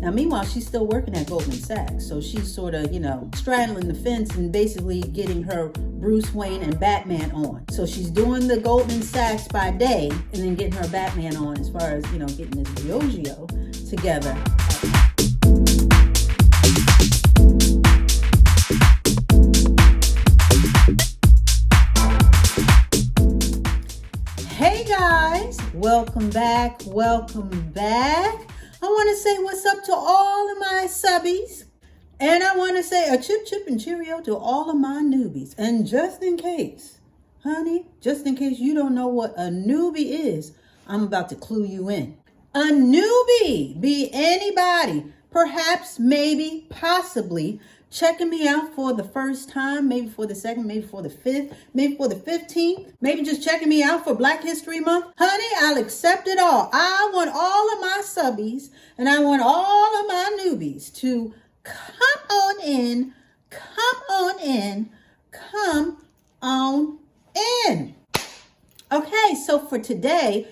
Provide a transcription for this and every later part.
Now, meanwhile, she's still working at Goldman Sachs. So she's sort of, straddling the fence and basically getting her Bruce Wayne and Batman on. So she's doing the Goldman Sachs by day and then getting her Batman on as far as, getting this Briogeo together. Hey guys, welcome back. I want to say what's up to all of my subbies. And I want to say a chip and cheerio to all of my newbies. And just in case, honey, just in case you don't know what a newbie is, I'm about to clue you in. A newbie be anybody, perhaps, maybe, possibly, checking me out for the first time, maybe for the second, maybe for the fifth, maybe for the 15th, maybe just checking me out for Black History Month. Honey, I'll accept it all. I want all of my subbies and I want all of my newbies to come on in. Okay, so for today's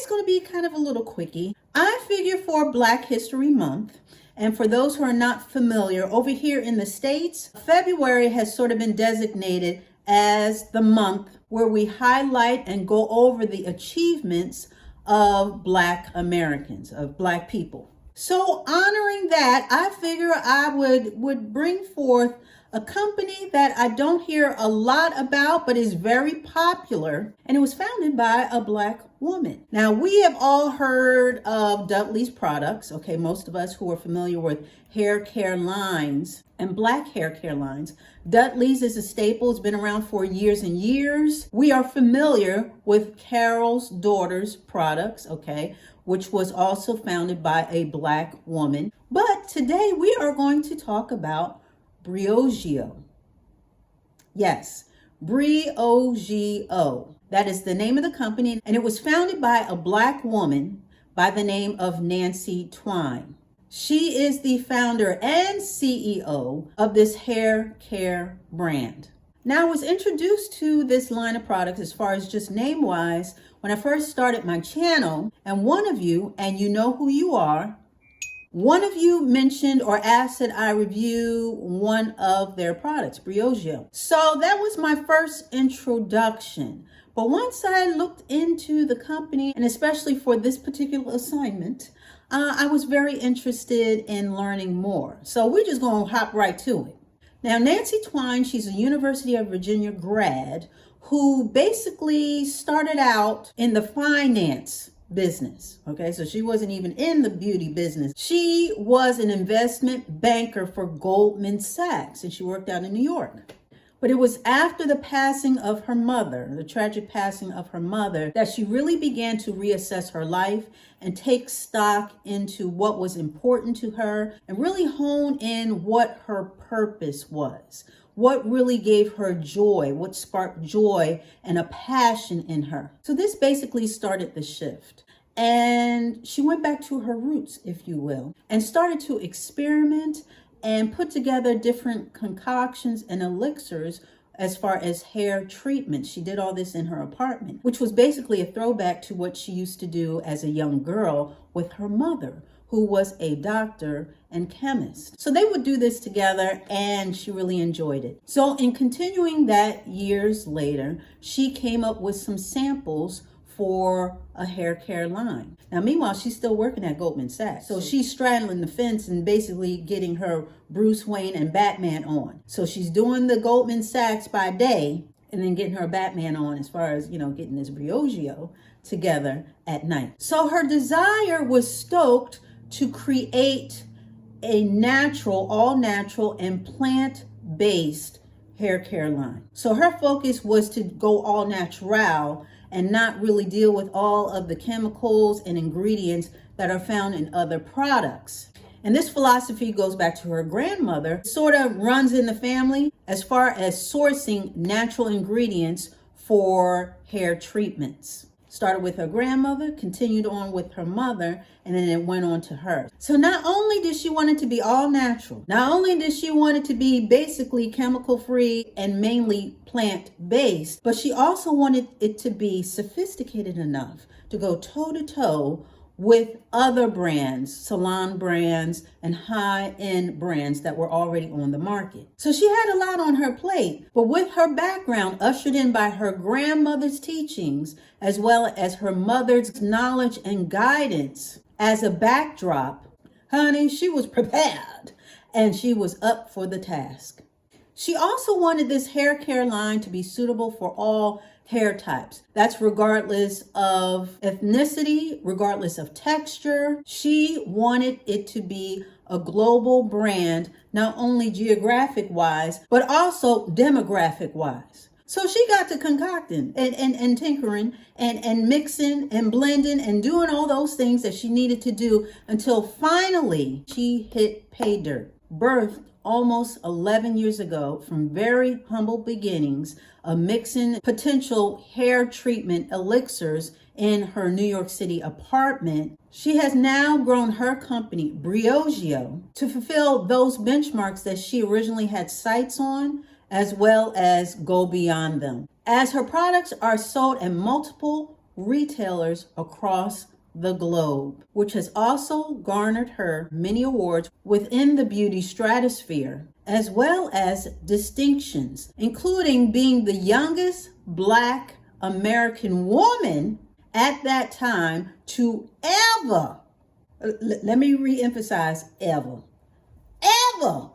going to be kind of a little quickie. I figure for Black History Month, and for those who are not familiar, over here in the States, February has sort of been designated as the month where we highlight and go over the achievements of Black Americans, of Black people. So honoring that, I figure I would bring forth a company that I don't hear a lot about, but is very popular. And it was founded by a Black woman. Now, we have all heard of Dudley's products. Okay, most of us who are familiar with hair care lines and Black hair care lines. Dudley's is a staple. It's been around for years and years. We are familiar with Carol's Daughters products, okay, which was also founded by a Black woman. But today we are going to talk about Briogeo. Yes, Briogeo. That is the name of the company, and it was founded by a Black woman by the name of Nancy Twine. She is the founder and CEO of this hair care brand. Now, I was introduced to this line of products as far as just name-wise when I first started my channel, and one of you, and you know who you are, one of you mentioned or asked that I review one of their products, Briogeo. So that was my first introduction. But once I looked into the company, and especially for this particular assignment, I was very interested in learning more. So we're just going to hop right to it. Now, Nancy Twine, she's a University of Virginia grad who basically started out in the finance business. Okay, so she wasn't even in the beauty business. She was an investment banker for Goldman Sachs, and she worked out in New York. But it was after the passing of her mother, the tragic passing of her mother, that she really began to reassess her life and take stock into what was important to her and really hone in what her purpose was. What really gave her joy, what sparked joy and a passion in her. So this basically started the shift. And she went back to her roots, if you will, and started to experiment and put together different concoctions and elixirs as far as hair treatment. She did all this in her apartment, which was basically a throwback to what she used to do as a young girl with her mother, who was a doctor and chemist. So they would do this together, and she really enjoyed it. So in continuing that years later, she came up with some samples for a hair care line. Now, meanwhile, she's still working at Goldman Sachs. So she's straddling the fence and basically getting her Bruce Wayne and Batman on. So she's doing the Goldman Sachs by day and then getting her Batman on as far as, getting this Briogeo together at night. So her desire was stoked to create a natural, all natural and plant-based hair care line. So her focus was to go all natural and not really deal with all of the chemicals and ingredients that are found in other products. And this philosophy goes back to her grandmother, sort of runs in the family as far as sourcing natural ingredients for hair treatments. Started with her grandmother, continued on with her mother, and then it went on to her. So not only did she want it to be all natural, not only did she want it to be basically chemical-free and mainly plant-based, but she also wanted it to be sophisticated enough to go toe-to-toe with other brands, salon brands, and high-end brands that were already on the market. So she had a lot on her plate, but with her background ushered in by her grandmother's teachings, as well as her mother's knowledge and guidance as a backdrop, honey, she was prepared and she was up for the task. She also wanted this hair care line to be suitable for all hair types. That's regardless of ethnicity, regardless of texture. She wanted it to be a global brand, not only geographic wise, but also demographic wise. So she got to concocting and tinkering and mixing and blending and doing all those things that she needed to do until finally she hit pay dirt. Birthed almost 11 years ago from very humble beginnings of mixing potential hair treatment elixirs in her New York City apartment, she has now grown her company, Briogeo, to fulfill those benchmarks that she originally had sights on, as well as go beyond them. As her products are sold at multiple retailers across the globe, which has also garnered her many awards within the beauty stratosphere, as well as distinctions, including being the youngest Black American woman at that time to ever, let me re-emphasize, ever,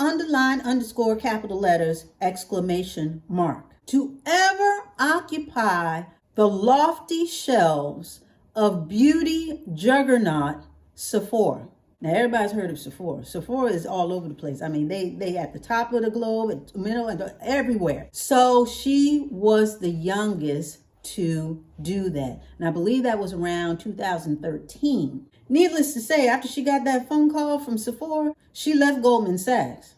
underline, underscore, capital letters, exclamation mark, to ever occupy the lofty shelves of beauty juggernaut Sephora. Now everybody's heard of Sephora. Sephora is all over the place. I mean, they at the top of the globe, middle, and everywhere. So she was the youngest to do that. And I believe that was around 2013. Needless to say, after she got that phone call from Sephora, she left Goldman Sachs.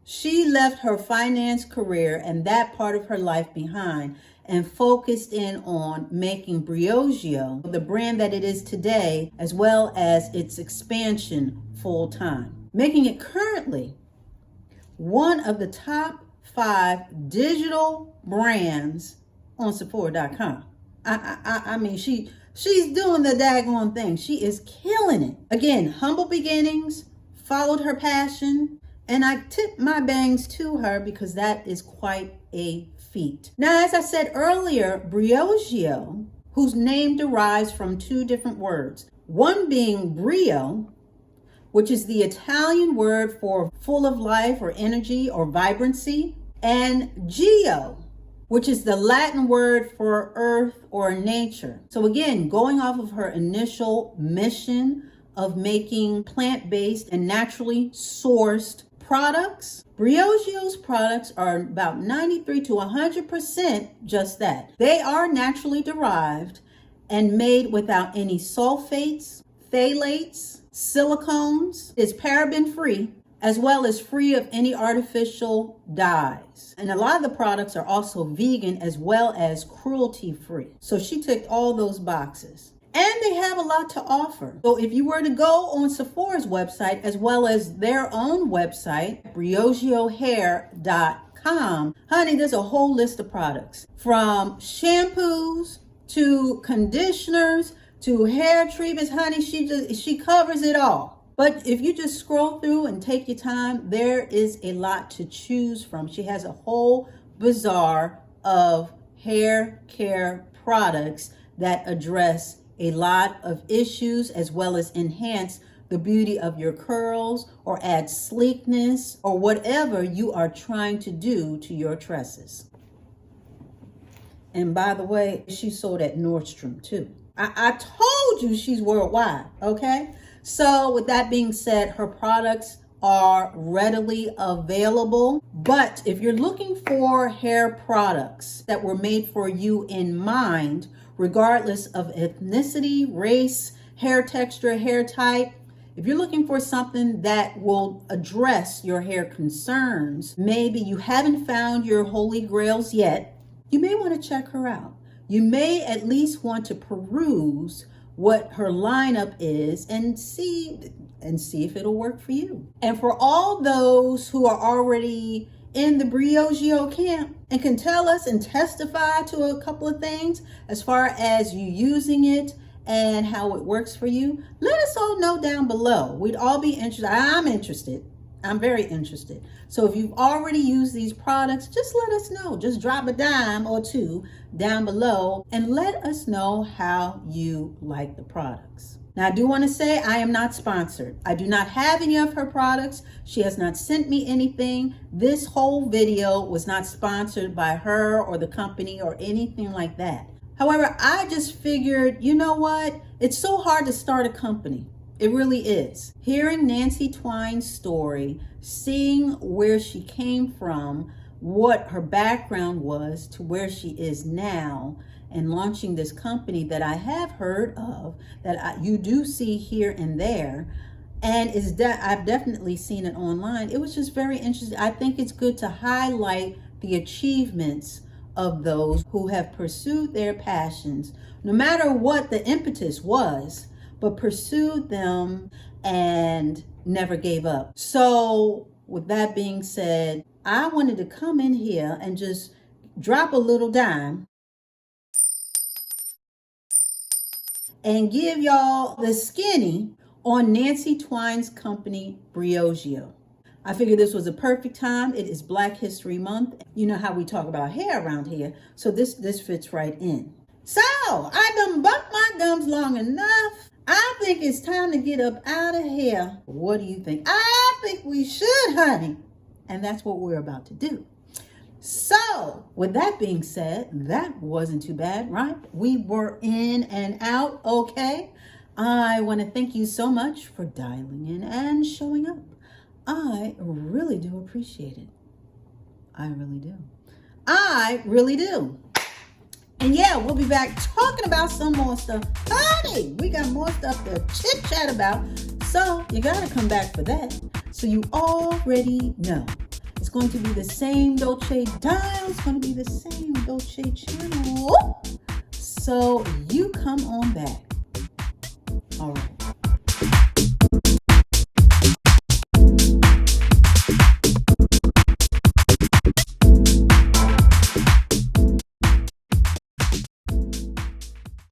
She left her finance career and that part of her life behind and focused in on making Briogeo the brand that it is today, as well as its expansion full time, making it currently one of the top 5 digital brands on Sephora.com. I mean, she's doing the daggone thing. She is killing it. Again, humble beginnings, followed her passion, and I tip my bangs to her because that is quite a feat. Now, as I said earlier, Briogeo, whose name derives from 2 different words, one being brio, which is the Italian word for full of life or energy or vibrancy, and geo, which is the Latin word for earth or nature. So again, going off of her initial mission of making plant-based and naturally sourced products, Briogeo's products are about 93 to 100% just that. They are naturally derived and made without any sulfates, phthalates, silicones, is paraben free, as well as free of any artificial dyes. And a lot of the products are also vegan as well as cruelty free. So she ticked all those boxes. And they have a lot to offer. So if you were to go on Sephora's website, as well as their own website, briogeohair.com, honey, there's a whole list of products. From shampoos to conditioners to hair treatments, honey, she covers it all. But if you just scroll through and take your time, there is a lot to choose from. She has a whole bazaar of hair care products that address a lot of issues, as well as enhance the beauty of your curls or add sleekness or whatever you are trying to do to your tresses. And by the way, she sold at Nordstrom too. I told you she's worldwide, okay? So with that being said, her products are readily available. But if you're looking for hair products that were made for you in mind, regardless of ethnicity, race, hair texture, hair type, if you're looking for something that will address your hair concerns, maybe you haven't found your holy grails yet, you may want to check her out. You may at least want to peruse what her lineup is and see if it'll work for you. And for all those who are already in the Briogeo camp and can tell us and testify to a couple of things as far as you using it and how it works for you, let us all know down below. We'd all be interested. I'm interested. I'm very interested. So if you've already used these products, just let us know. Just drop a dime or two down below and let us know how you like the products. Now, I do want to say I am not sponsored. I do not have any of her products. She has not sent me anything. This whole video was not sponsored by her or the company or anything like that. However, I just figured, you know what? It's so hard to start a company. It really is. Hearing Nancy Twine's story, seeing where she came from, what her background was to where she is now, and launching this company that I have heard of, that you do see here and there, and I've definitely seen it online. It was just very interesting. I think it's good to highlight the achievements of those who have pursued their passions, no matter what the impetus was, but pursued them and never gave up. So with that being said, I wanted to come in here and just drop a little dime and give y'all the skinny on Nancy Twine's company, Briogeo. I figured this was a perfect time. It is Black History Month. You know how we talk about hair around here. So this fits right in. So I done bumped my gums long enough. I think it's time to get up out of here. What do you think? I think we should, honey. And that's what we're about to do. So with that being said, that wasn't too bad, right? We were in and out okay. I want to thank you so much for dialing in and showing up. I really do appreciate it. I really do. I really do. And yeah, we'll be back talking about some more stuff. Honey, we got more stuff to chit chat about. So you got to come back for that. So you already know. It's going to be the same Dolce dial. It's going to be the same Dolce channel. So you come on back. All right.